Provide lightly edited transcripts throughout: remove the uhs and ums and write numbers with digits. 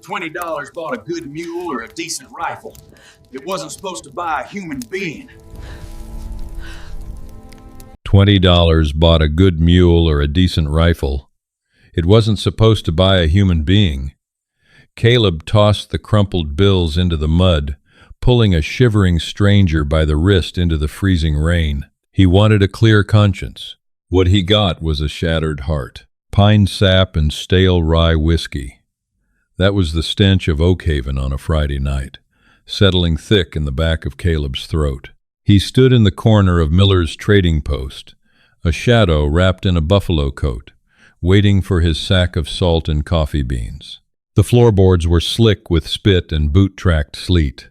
$20 bought a good mule or a decent rifle. It wasn't supposed to buy a human being. $20 bought a good mule or a decent rifle. It wasn't supposed to buy a human being. Caleb tossed the crumpled bills into the mud, pulling a shivering stranger by the wrist into the freezing rain. He wanted a clear conscience. What he got was a shattered heart, pine sap and stale rye whiskey. That was the stench of Oakhaven on a Friday night, settling thick in the back of Caleb's throat. He stood in the corner of Miller's trading post, a shadow wrapped in a buffalo coat, waiting for his sack of salt and coffee beans. The floorboards were slick with spit and boot-tracked sleet.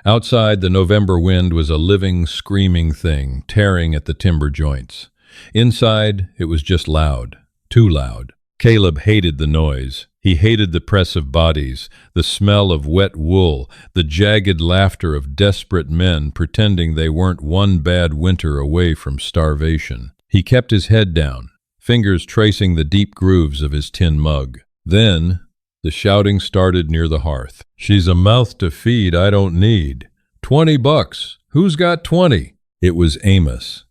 Outside, the November wind was a living, screaming thing, tearing at the timber joints. Inside, it was just loud, too loud. Caleb hated the noise. He hated the press of bodies, the smell of wet wool, the jagged laughter of desperate men pretending they weren't one bad winter away from starvation. He kept his head down, fingers tracing the deep grooves of his tin mug. Then, the shouting started near the hearth. "She's a mouth to feed I don't need. $20. Who's got 20?" It was Amos,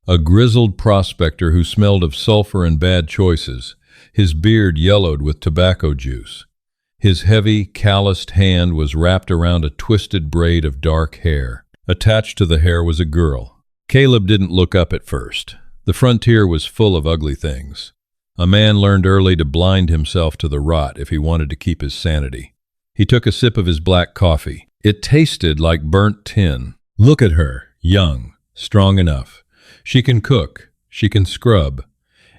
a grizzled prospector who smelled of sulfur and bad choices. His beard yellowed with tobacco juice. His heavy, calloused hand was wrapped around a twisted braid of dark hair. Attached to the hair was a girl. Caleb didn't look up at first. The frontier was full of ugly things. A man learned early to blind himself to the rot if he wanted to keep his sanity. He took a sip of his black coffee. It tasted like burnt tin. Look at her, young, strong enough. She can cook. She can scrub.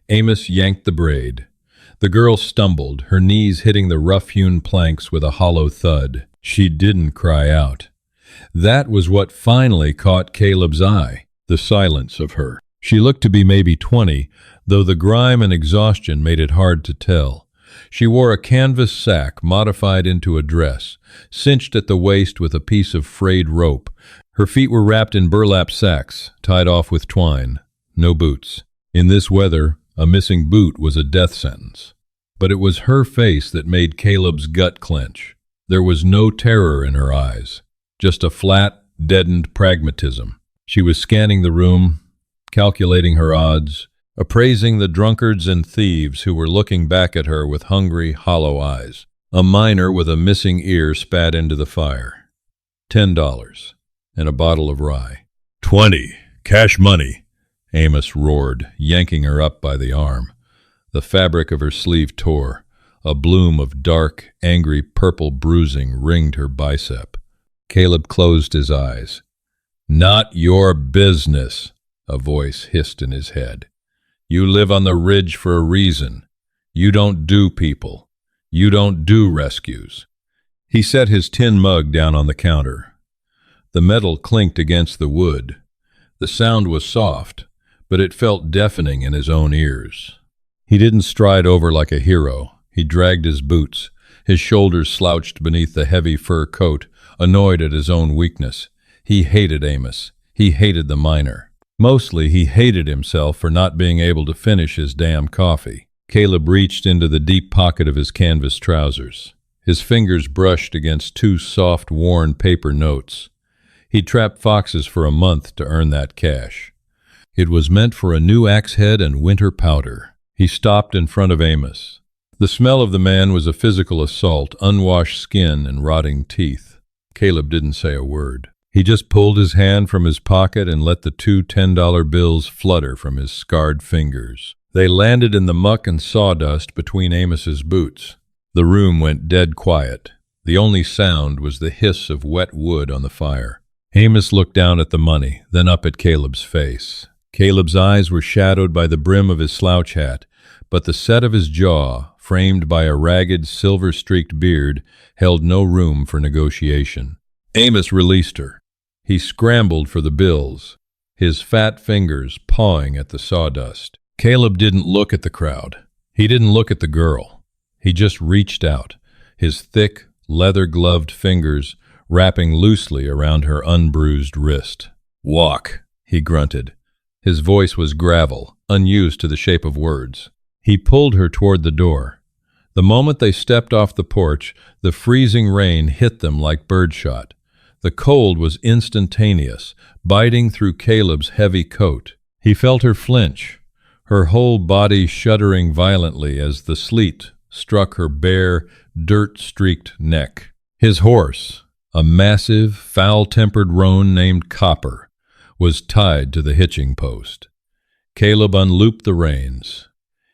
Amos yanked the braid. The girl stumbled, her knees hitting the rough-hewn planks with a hollow thud. She didn't cry out. That was what finally caught Caleb's eye, the silence of her. She looked to be maybe 20, though the grime and exhaustion made it hard to tell. She wore a canvas sack modified into a dress, cinched at the waist with a piece of frayed rope. Her feet were wrapped in burlap sacks, tied off with twine. No boots. In this weather, a missing boot was a death sentence. But it was her face that made Caleb's gut clench. There was no terror in her eyes, just a flat, deadened pragmatism. She was scanning the room, calculating her odds, appraising the drunkards and thieves who were looking back at her with hungry, hollow eyes. A miner with a missing ear spat into the fire. $10 and a bottle of rye. 20, cash money, Amos roared, yanking her up by the arm. The fabric of her sleeve tore. A bloom of dark, angry purple bruising ringed her bicep. Caleb closed his eyes. "Not your business," a voice hissed in his head. "You live on the ridge for a reason. You don't do people. You don't do rescues." He set his tin mug down on the counter. The metal clinked against the wood. The sound was soft, but it felt deafening in his own ears. He didn't stride over like a hero. He dragged his boots. His shoulders slouched beneath the heavy fur coat, annoyed at his own weakness. He hated Amos. He hated the miner. Mostly, he hated himself for not being able to finish his damn coffee. Caleb reached into the deep pocket of his canvas trousers. His fingers brushed against 2 soft, worn paper notes. He'd trapped foxes for a month to earn that cash. It was meant for a new axe head and winter powder. He stopped in front of Amos. The smell of the man was a physical assault, unwashed skin and rotting teeth. Caleb didn't say a word. He just pulled his hand from his pocket and let the 2 $10 bills flutter from his scarred fingers. They landed in the muck and sawdust between Amos's boots. The room went dead quiet. The only sound was the hiss of wet wood on the fire. Amos looked down at the money, then up at Caleb's face. Caleb's eyes were shadowed by the brim of his slouch hat, but the set of his jaw, framed by a ragged, silver-streaked beard, held no room for negotiation. Amos released her. He scrambled for the bills, his fat fingers pawing at the sawdust. Caleb didn't look at the crowd. He didn't look at the girl. He just reached out, his thick, leather-gloved fingers wrapping loosely around her unbruised wrist. "Walk," he grunted. His voice was gravel, unused to the shape of words. He pulled her toward the door. The moment they stepped off the porch, the freezing rain hit them like birdshot. The cold was instantaneous, biting through Caleb's heavy coat. He felt her flinch, her whole body shuddering violently as the sleet struck her bare, dirt-streaked neck. His horse, a massive, foul-tempered roan named Copper, was tied to the hitching post. Caleb unlooped the reins.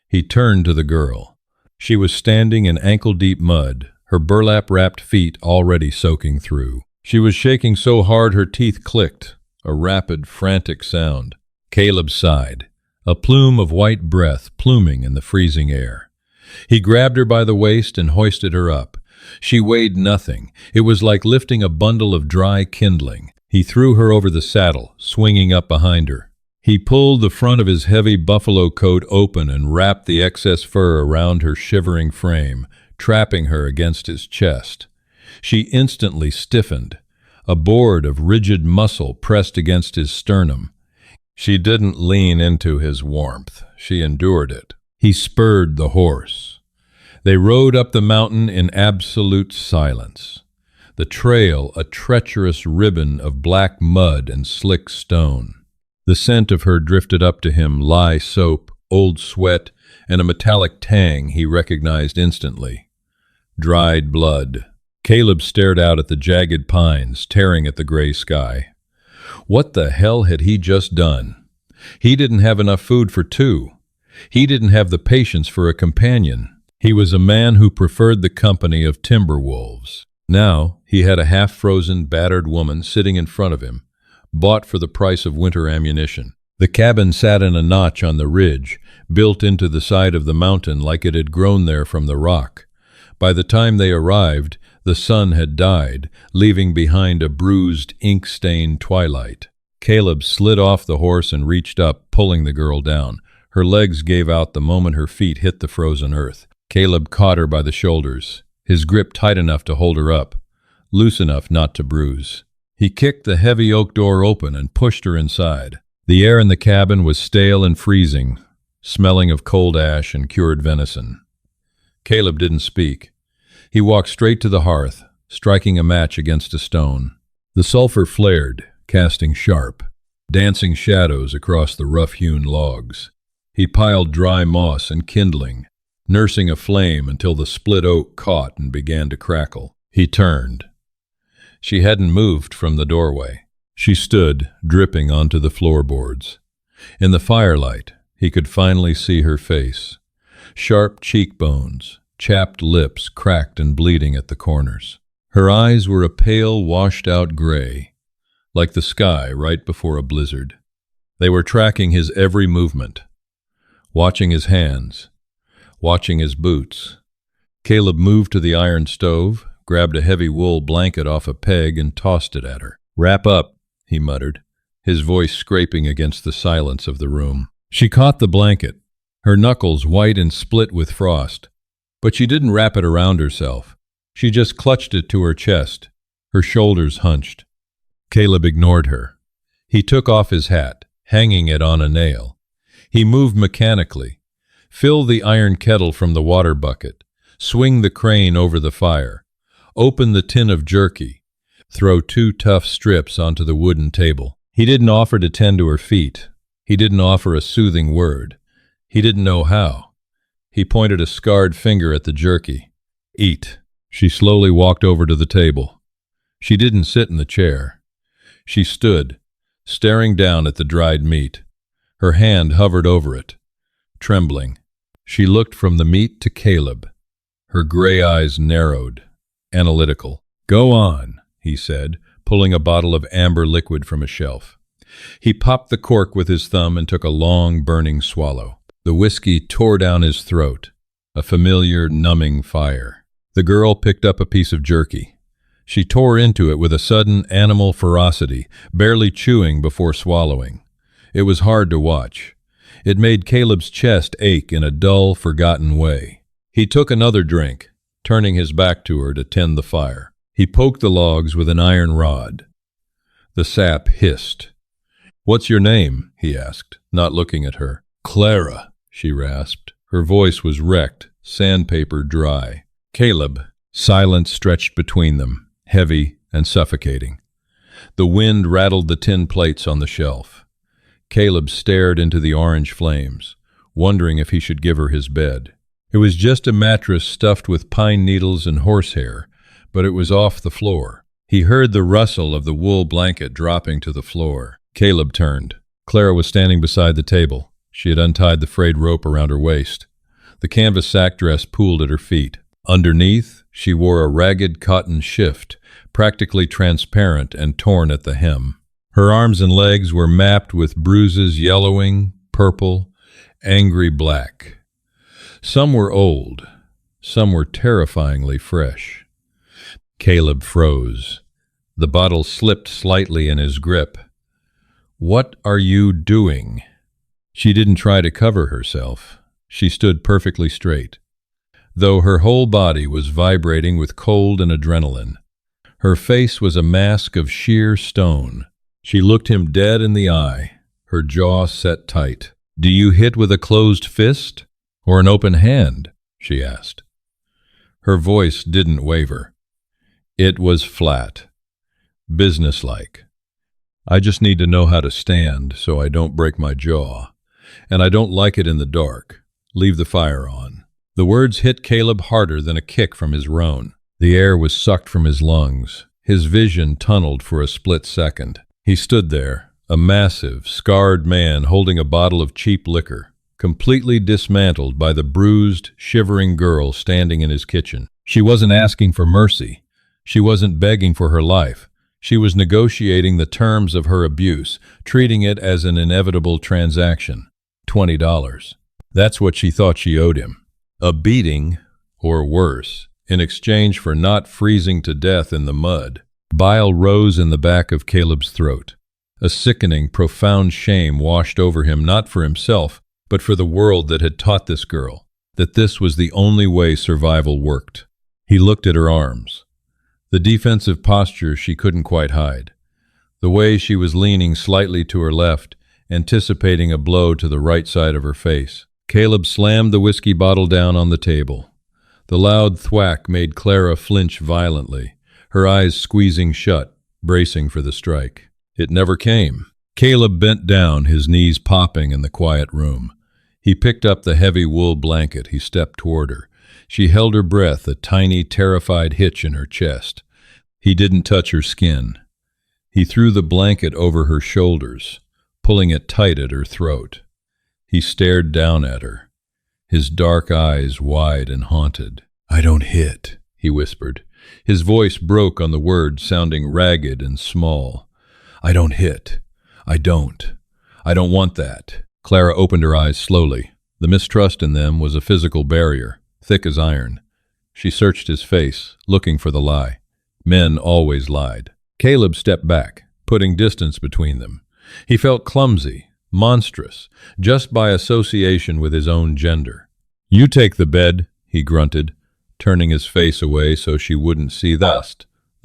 He turned to the girl. She was standing in ankle-deep mud, her burlap-wrapped feet already soaking through. She was shaking so hard her teeth clicked, a rapid, frantic sound. Caleb sighed, a plume of white breath pluming in the freezing air. He grabbed her by the waist and hoisted her up. She weighed nothing. It was like lifting a bundle of dry kindling. He threw her over the saddle, swinging up behind her. He pulled the front of his heavy buffalo coat open and wrapped the excess fur around her shivering frame, trapping her against his chest. She instantly stiffened. A board of rigid muscle pressed against his sternum. She didn't lean into his warmth. She endured it. He spurred the horse. They rode up the mountain in absolute silence. The trail a treacherous ribbon of black mud and slick stone. The scent of her drifted up to him, lye soap, old sweat, and a metallic tang he recognized instantly. Dried blood. Caleb stared out at the jagged pines, tearing at the gray sky. What the hell had he just done? He didn't have enough food for two. He didn't have the patience for a companion. He was a man who preferred the company of timber wolves. Now he had a half-frozen, battered woman sitting in front of him, bought for the price of winter ammunition. The cabin sat in a notch on the ridge, built into the side of the mountain like it had grown there from the rock. By the time they arrived, the sun had died, leaving behind a bruised, ink-stained twilight. Caleb slid off the horse and reached up, pulling the girl down. Her legs gave out the moment her feet hit the frozen earth. Caleb caught her by the shoulders, his grip tight enough to hold her up, loose enough not to bruise. He kicked the heavy oak door open and pushed her inside. The air in the cabin was stale and freezing, smelling of cold ash and cured venison. Caleb didn't speak. He walked straight to the hearth, striking a match against a stone. The sulfur flared, casting sharp, dancing shadows across the rough-hewn logs. He piled dry moss and kindling, nursing a flame until the split oak caught and began to crackle. He turned. She hadn't moved from the doorway. She stood, dripping onto the floorboards. In the firelight, he could finally see her face. Sharp cheekbones, chapped lips cracked and bleeding at the corners. Her eyes were a pale, washed-out gray, like the sky right before a blizzard. They were tracking his every movement, watching his hands, watching his boots. Caleb moved to the iron stove, grabbed a heavy wool blanket off a peg and tossed it at her. "Wrap up," he muttered, his voice scraping against the silence of the room. She caught the blanket, her knuckles white and split with frost. But she didn't wrap it around herself. She just clutched it to her chest, her shoulders hunched. Caleb ignored her. He took off his hat, hanging it on a nail. He moved mechanically. Fill the iron kettle from the water bucket. Swing the crane over the fire. Open the tin of jerky. Throw 2 tough strips onto the wooden table. He didn't offer to tend to her feet. He didn't offer a soothing word. He didn't know how. He pointed a scarred finger at the jerky. "Eat." She slowly walked over to the table. She didn't sit in the chair. She stood, staring down at the dried meat. Her hand hovered over it, trembling. She looked from the meat to Caleb. Her gray eyes narrowed, analytical. "Go on," he said, pulling a bottle of amber liquid from a shelf. He popped the cork with his thumb and took a long, burning swallow. The whiskey tore down his throat, a familiar, numbing fire. The girl picked up a piece of jerky. She tore into it with a sudden animal ferocity, barely chewing before swallowing. It was hard to watch. It made Caleb's chest ache in a dull, forgotten way. He took another drink, turning his back to her to tend the fire. He poked the logs with an iron rod. The sap hissed. "What's your name?" he asked, not looking at her. "Clara," she rasped. Her voice was wrecked, sandpaper dry. Caleb, silence stretched between them, heavy and suffocating. The wind rattled the tin plates on the shelf. Caleb stared into the orange flames, wondering if he should give her his bed. It was just a mattress stuffed with pine needles and horsehair, but it was off the floor. He heard the rustle of the wool blanket dropping to the floor. Caleb turned. Clara was standing beside the table. She had untied the frayed rope around her waist. The canvas sack dress pooled at her feet. Underneath, she wore a ragged cotton shift, practically transparent and torn at the hem. Her arms and legs were mapped with bruises yellowing, purple, angry black. Some were old, some were terrifyingly fresh. Caleb froze. The bottle slipped slightly in his grip. "What are you doing?" She didn't try to cover herself. She stood perfectly straight, though her whole body was vibrating with cold and adrenaline. Her face was a mask of sheer stone. She looked him dead in the eye, her jaw set tight. "Do you hit with a closed fist or an open hand?" she asked. Her voice didn't waver. It was flat, businesslike. "I just need to know how to stand so I don't break my jaw. And I don't like it in the dark. Leave the fire on." The words hit Caleb harder than a kick from his roan. The air was sucked from his lungs. His vision tunneled for a split second. He stood there, a massive, scarred man holding a bottle of cheap liquor, completely dismantled by the bruised, shivering girl standing in his kitchen. She wasn't asking for mercy. She wasn't begging for her life. She was negotiating the terms of her abuse, treating it as an inevitable transaction. $20. That's what she thought she owed him. A beating, or worse, in exchange for not freezing to death in the mud. Bile rose in the back of Caleb's throat. A sickening, profound shame washed over him, not for himself, but for the world that had taught this girl that this was the only way survival worked. He looked at her arms. The defensive posture she couldn't quite hide. The way she was leaning slightly to her left, anticipating a blow to the right side of her face. Caleb slammed the whiskey bottle down on the table. The loud thwack made Clara flinch violently, her eyes squeezing shut, bracing for the strike. It never came. Caleb bent down, his knees popping in the quiet room. He picked up the heavy wool blanket. He stepped toward her. She held her breath, a tiny, terrified hitch in her chest. He didn't touch her skin. He threw the blanket over her shoulders, pulling it tight at her throat. He stared down at her, his dark eyes wide and haunted. "I don't hit," he whispered. His voice broke on the word, sounding ragged and small. "I don't hit. I don't want that." Clara opened her eyes slowly. The mistrust in them was a physical barrier, thick as iron. She searched his face, looking for the lie. Men always lied. Caleb stepped back, putting distance between them. He felt clumsy, monstrous, just by association with his own gender. "You take the bed," he grunted, turning his face away so she wouldn't see the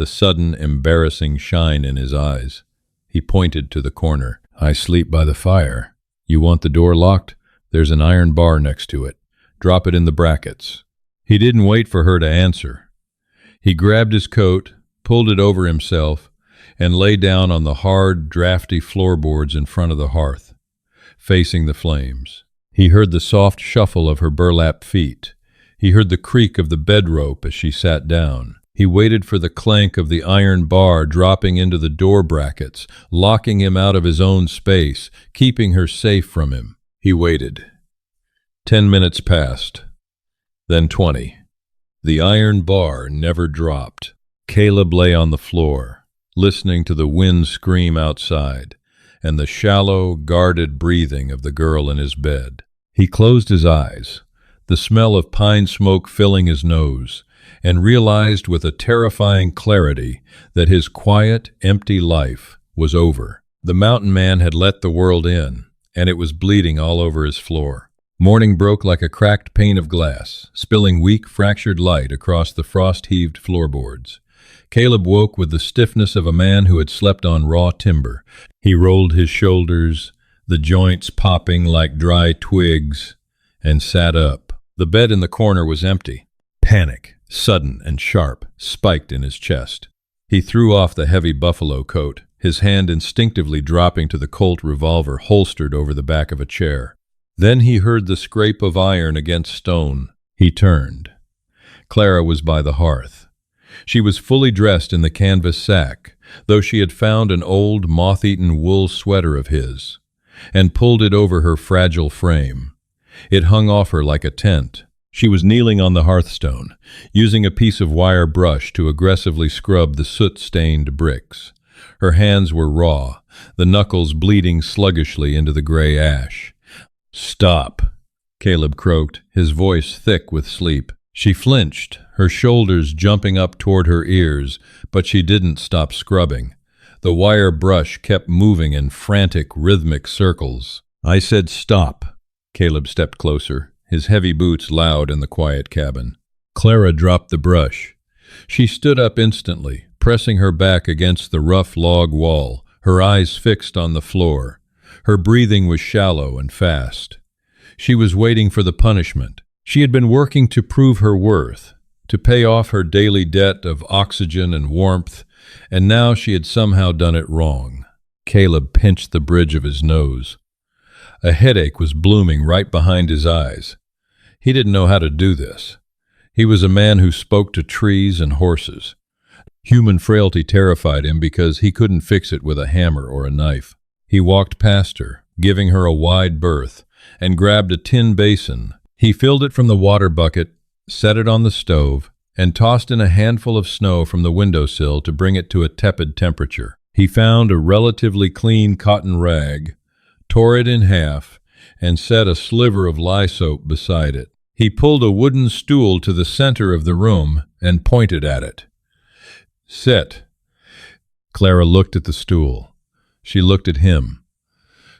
sudden, embarrassing shine in his eyes. He pointed to the corner. "I sleep by the fire. You want the door locked? There's an iron bar next to it. Drop it in the brackets." He didn't wait for her to answer. He grabbed his coat, pulled it over himself, and lay down on the hard, drafty floorboards in front of the hearth, facing the flames. He heard the soft shuffle of her burlap feet. He heard the creak of the bed rope as she sat down. He waited for the clank of the iron bar dropping into the door brackets, locking him out of his own space, keeping her safe from him. He waited. 10 minutes passed, then 20. The iron bar never dropped. Caleb lay on the floor, listening to the wind scream outside and the shallow, guarded breathing of the girl in his bed. He closed his eyes, the smell of pine smoke filling his nose, and realized with a terrifying clarity that his quiet, empty life was over. The mountain man had let the world in, and it was bleeding all over his floor. Morning broke like a cracked pane of glass, spilling weak, fractured light across the frost-heaved floorboards. Caleb woke with the stiffness of a man who had slept on raw timber. He rolled his shoulders, the joints popping like dry twigs, and sat up. The bed in the corner was empty. Panic, sudden and sharp, spiked in his chest. He threw off the heavy buffalo coat, his hand instinctively dropping to the Colt revolver holstered over the back of a chair. Then he heard the scrape of iron against stone. He turned. Clara was by the hearth. She was fully dressed in the canvas sack, though she had found an old moth-eaten wool sweater of his, and pulled it over her fragile frame. It hung off her like a tent. She was kneeling on the hearthstone, using a piece of wire brush to aggressively scrub the soot-stained bricks. Her hands were raw, the knuckles bleeding sluggishly into the gray ash. "Stop," Caleb croaked, his voice thick with sleep. She flinched, her shoulders jumping up toward her ears, but she didn't stop scrubbing. The wire brush kept moving in frantic, rhythmic circles. "I said stop." Caleb stepped closer, his heavy boots loud in the quiet cabin. Clara dropped the brush. She stood up instantly, pressing her back against the rough log wall, her eyes fixed on the floor. Her breathing was shallow and fast. She was waiting for the punishment. She had been working to prove her worth, to pay off her daily debt of oxygen and warmth, and now she had somehow done it wrong. Caleb pinched the bridge of his nose. A headache was blooming right behind his eyes. He didn't know how to do this. He was a man who spoke to trees and horses. Human frailty terrified him because he couldn't fix it with a hammer or a knife. He walked past her, giving her a wide berth, and grabbed a tin basin. He filled it from the water bucket, set it on the stove, and tossed in a handful of snow from the windowsill to bring it to a tepid temperature. He found a relatively clean cotton rag, tore it in half, and set a sliver of lye soap beside it. He pulled a wooden stool to the center of the room and pointed at it. "Sit." Clara looked at the stool. She looked at him.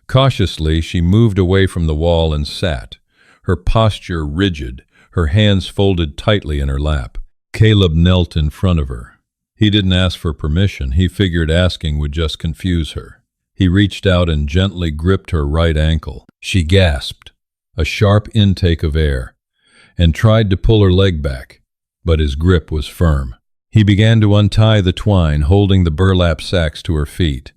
Cautiously, she moved away from the wall and sat, her posture rigid, her hands folded tightly in her lap. Caleb knelt in front of her. He didn't ask for permission. He figured asking would just confuse her. He reached out and gently gripped her right ankle. She gasped, a sharp intake of air, and tried to pull her leg back, but his grip was firm. He began to untie the twine holding the burlap sacks to her feet.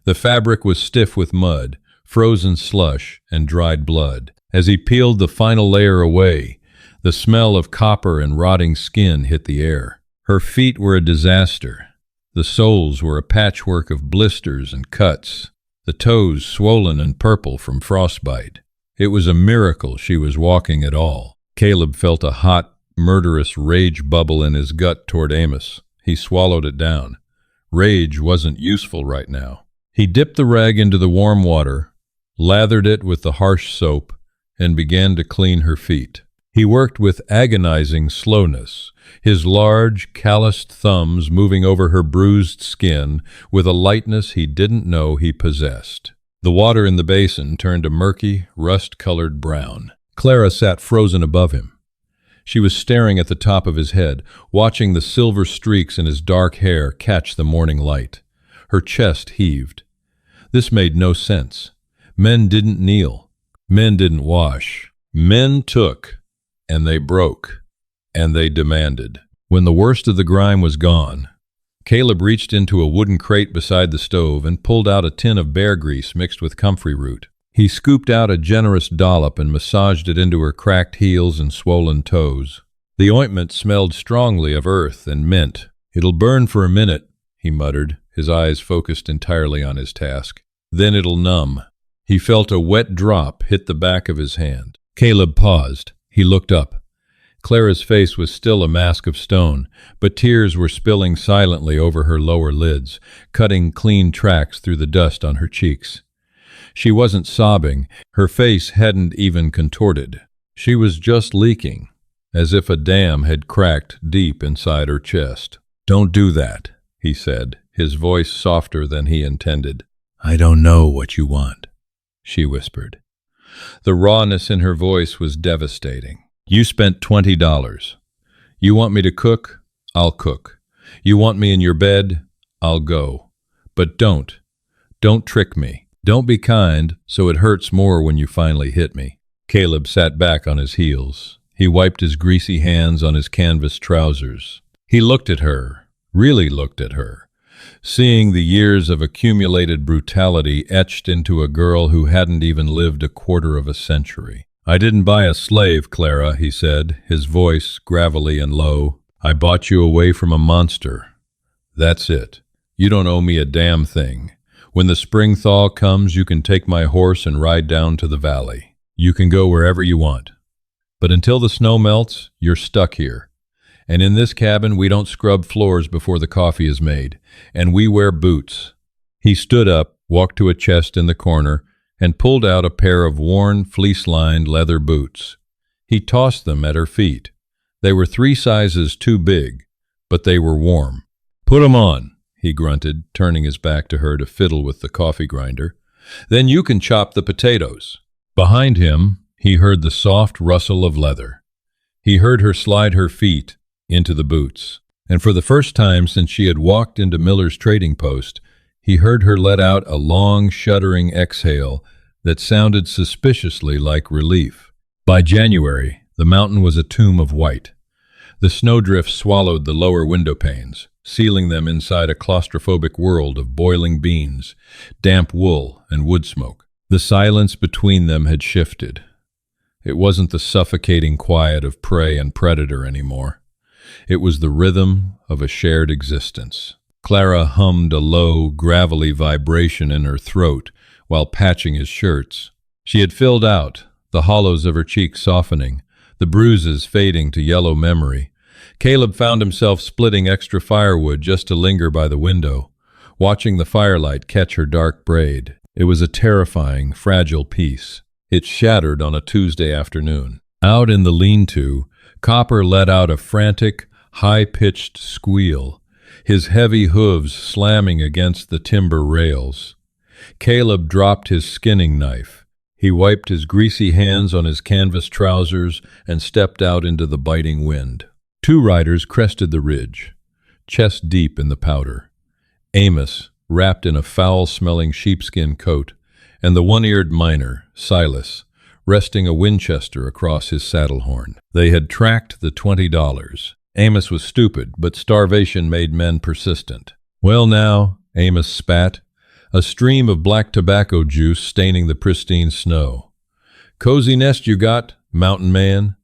The fabric was stiff with mud, frozen slush, and dried blood. As he peeled the final layer away, the smell of copper and rotting skin hit the air. Her feet were a disaster. The soles were a patchwork of blisters and cuts, the toes swollen and purple from frostbite. It was a miracle she was walking at all. Caleb felt a hot, murderous rage bubble in his gut toward Amos. He swallowed it down. Rage wasn't useful right now. He dipped the rag into the warm water, lathered it with the harsh soap, and began to clean her feet. He worked with agonizing slowness, his large, calloused thumbs moving over her bruised skin with a lightness he didn't know he possessed. The water in the basin turned a murky, rust-colored brown. Clara sat frozen above him. She was staring at the top of his head, watching the silver streaks in his dark hair catch the morning light. Her chest heaved. This made no sense. Men didn't kneel. Men didn't wash. Men took, and they broke, and they demanded. When the worst of the grime was gone, Caleb reached into a wooden crate beside the stove and pulled out a tin of bear grease mixed with comfrey root. He scooped out a generous dollop and massaged it into her cracked heels and swollen toes. The ointment smelled strongly of earth and mint. "It'll burn for a minute," he muttered, his eyes focused entirely on his task. "Then it'll numb." He felt a wet drop hit the back of his hand. Caleb paused. He looked up. Clara's face was still a mask of stone, but tears were spilling silently over her lower lids, cutting clean tracks through the dust on her cheeks. She wasn't sobbing. Her face hadn't even contorted. She was just leaking, as if a dam had cracked deep inside her chest. "Don't do that," he said, his voice softer than he intended. "I don't know what you want," she whispered. The rawness in her voice was devastating. "You spent $20. You want me to cook? I'll cook. You want me in your bed? I'll go. But don't trick me. Don't be kind so it hurts more when you finally hit me." Caleb sat back on his heels. He wiped his greasy hands on his canvas trousers. He looked at her, really looked at her, seeing the years of accumulated brutality etched into a girl who hadn't even lived a quarter of a century. "I didn't buy a slave, Clara," he said, his voice gravelly and low. "I bought you away from a monster. That's it. You don't owe me a damn thing. When the spring thaw comes, you can take my horse and ride down to the valley. You can go wherever you want. But until the snow melts, you're stuck here. And in this cabin, we don't scrub floors before the coffee is made, and we wear boots." He stood up, walked to a chest in the corner, and pulled out a pair of worn, fleece-lined leather boots. He tossed them at her feet. They were 3 sizes too big, but they were warm. "Put 'em on," he grunted, turning his back to her to fiddle with the coffee grinder. "Then you can chop the potatoes." Behind him, he heard the soft rustle of leather. He heard her slide her feet into the boots. And for the first time since she had walked into Miller's trading post, he heard her let out a long, shuddering exhale that sounded suspiciously like relief. By January, the mountain was a tomb of white. The snowdrift swallowed the lower window panes, sealing them inside a claustrophobic world of boiling beans, damp wool, and wood smoke. The silence between them had shifted. It wasn't the suffocating quiet of prey and predator anymore. It was the rhythm of a shared existence. Clara hummed a low, gravelly vibration in her throat while patching his shirts. She had filled out, the hollows of her cheeks softening, the bruises fading to yellow memory. Caleb found himself splitting extra firewood just to linger by the window, watching the firelight catch her dark braid. It was a terrifying, fragile piece. It shattered on a Tuesday afternoon. Out in the lean-to, Copper let out a frantic, high-pitched squeal, his heavy hooves slamming against the timber rails. Caleb dropped his skinning knife. He wiped his greasy hands on his canvas trousers and stepped out into the biting wind. 2 riders crested the ridge, chest deep in the powder. Amos, wrapped in a foul-smelling sheepskin coat, and the one-eared miner, Silas, resting a Winchester across his saddle horn. They had tracked the $20. Amos was stupid, but starvation made men persistent. "Well now," Amos spat, a stream of black tobacco juice staining the pristine snow. "Cozy nest you got, mountain man?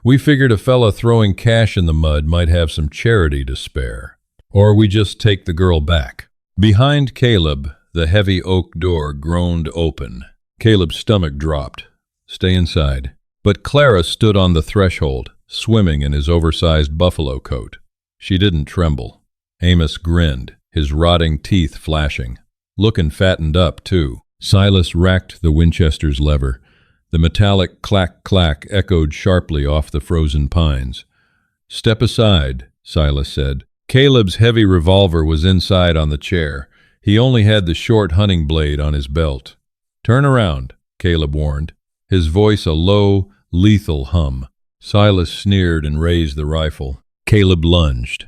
We figured a fella throwing cash in the mud might have some charity to spare. Or we just take the girl back." Behind Caleb, the heavy oak door groaned open. Caleb's stomach dropped. "Stay inside." But Clara stood on the threshold, swimming in his oversized buffalo coat. She didn't tremble. Amos grinned, his rotting teeth flashing. Looking fattened up, too. Silas racked the Winchester's lever. The metallic clack-clack echoed sharply off the frozen pines. "Step aside," Silas said. Caleb's heavy revolver was inside on the chair. He only had the short hunting blade on his belt. "Turn around," Caleb warned, his voice a low, lethal hum. Silas sneered and raised the rifle. Caleb lunged.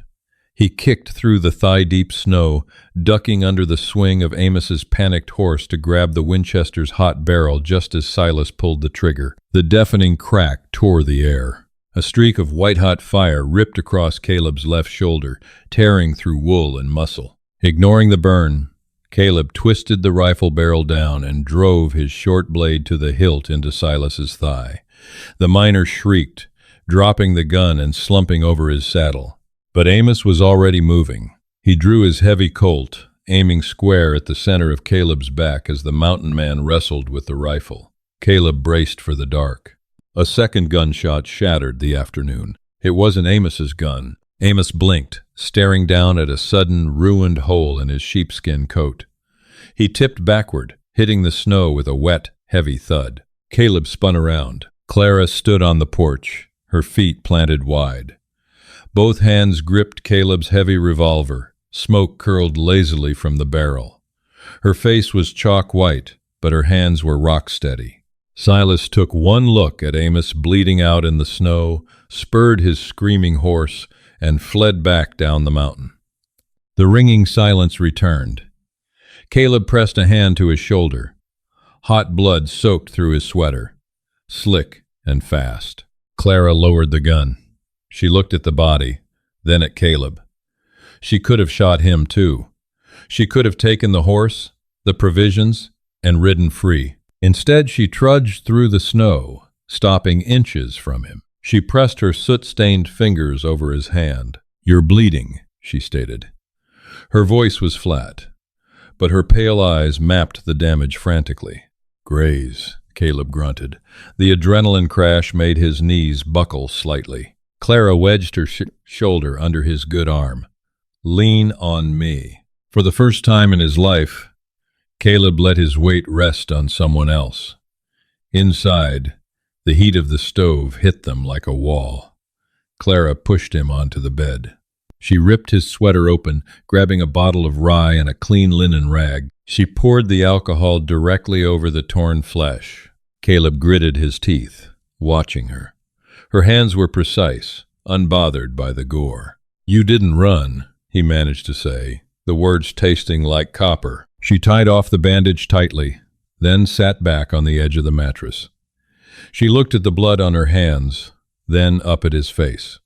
He kicked through the thigh-deep snow, ducking under the swing of Amos's panicked horse to grab the Winchester's hot barrel just as Silas pulled the trigger. The deafening crack tore the air. A streak of white-hot fire ripped across Caleb's left shoulder, tearing through wool and muscle. Ignoring the burn, Caleb twisted the rifle barrel down and drove his short blade to the hilt into Silas's thigh. The miner shrieked, dropping the gun and slumping over his saddle. But Amos was already moving. He drew his heavy Colt, aiming square at the center of Caleb's back as the mountain man wrestled with the rifle. Caleb braced for the dark. A second gunshot shattered the afternoon. It wasn't Amos's gun. Amos blinked, staring down at a sudden, ruined hole in his sheepskin coat. He tipped backward, hitting the snow with a wet, heavy thud. Caleb spun around. Clara stood on the porch, her feet planted wide. Both hands gripped Caleb's heavy revolver. Smoke curled lazily from the barrel. Her face was chalk white, but her hands were rock steady. Silas took one look at Amos bleeding out in the snow, spurred his screaming horse, and fled back down the mountain. The ringing silence returned. Caleb pressed a hand to his shoulder. Hot blood soaked through his sweater, slick and fast. Clara lowered the gun. She looked at the body, then at Caleb. She could have shot him too. She could have taken the horse, the provisions, and ridden free. Instead, she trudged through the snow, stopping inches from him. She pressed her soot-stained fingers over his hand. "You're bleeding," she stated. Her voice was flat, but her pale eyes mapped the damage frantically. "Graze," Caleb grunted. The adrenaline crash made his knees buckle slightly. Clara wedged her shoulder under his good arm. "Lean on me." For the first time in his life, Caleb let his weight rest on someone else. Inside, the heat of the stove hit them like a wall. Clara pushed him onto the bed. She ripped his sweater open, grabbing a bottle of rye and a clean linen rag. She poured the alcohol directly over the torn flesh. Caleb gritted his teeth, watching her. Her hands were precise, unbothered by the gore. "You didn't run," he managed to say, the words tasting like copper. She tied off the bandage tightly, then sat back on the edge of the mattress. She looked at the blood on her hands, then up at his face.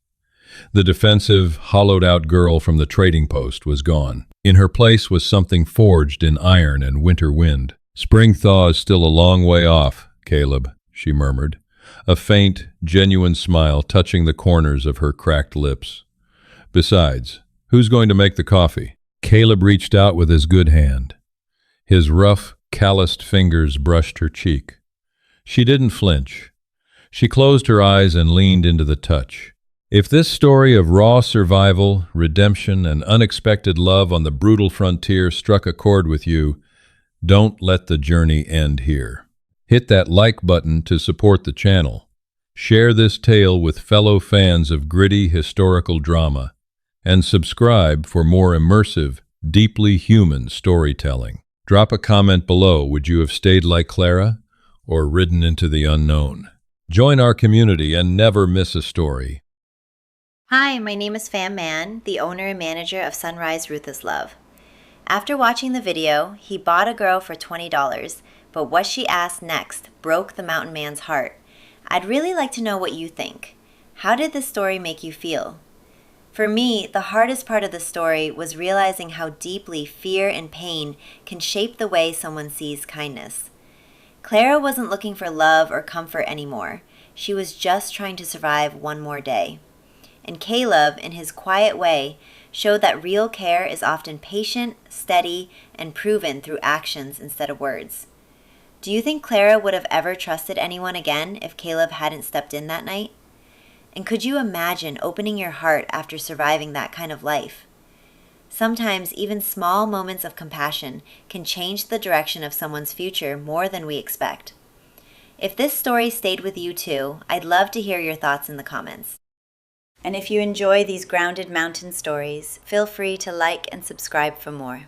The defensive, hollowed-out girl from the trading post was gone. In her place was something forged in iron and winter wind. "Spring thaw is still a long way off, Caleb," she murmured, a faint, genuine smile touching the corners of her cracked lips. "Besides, who's going to make the coffee?" Caleb reached out with his good hand. His rough, calloused fingers brushed her cheek. She didn't flinch. She closed her eyes and leaned into the touch. If this story of raw survival, redemption, and unexpected love on the brutal frontier struck a chord with you, don't let the journey end here. Hit that like button to support the channel. Share this tale with fellow fans of gritty historical drama, and subscribe for more immersive, deeply human storytelling. Drop a comment below. Would you have stayed like Clara or ridden into the unknown? Join our community and never miss a story. Hi, my name is Fam Man, the owner and manager of Sunrise Ruthless Love. After watching the video, he bought a girl for $20, but what she asked next broke the mountain man's heart. I'd really like to know what you think. How did this story make you feel? For me, the hardest part of the story was realizing how deeply fear and pain can shape the way someone sees kindness. Clara wasn't looking for love or comfort anymore. She was just trying to survive one more day. And Caleb, in his quiet way, showed that real care is often patient, steady, and proven through actions instead of words. Do you think Clara would have ever trusted anyone again if Caleb hadn't stepped in that night? And could you imagine opening your heart after surviving that kind of life? Sometimes even small moments of compassion can change the direction of someone's future more than we expect. If this story stayed with you too, I'd love to hear your thoughts in the comments. And if you enjoy these grounded mountain stories, feel free to like and subscribe for more.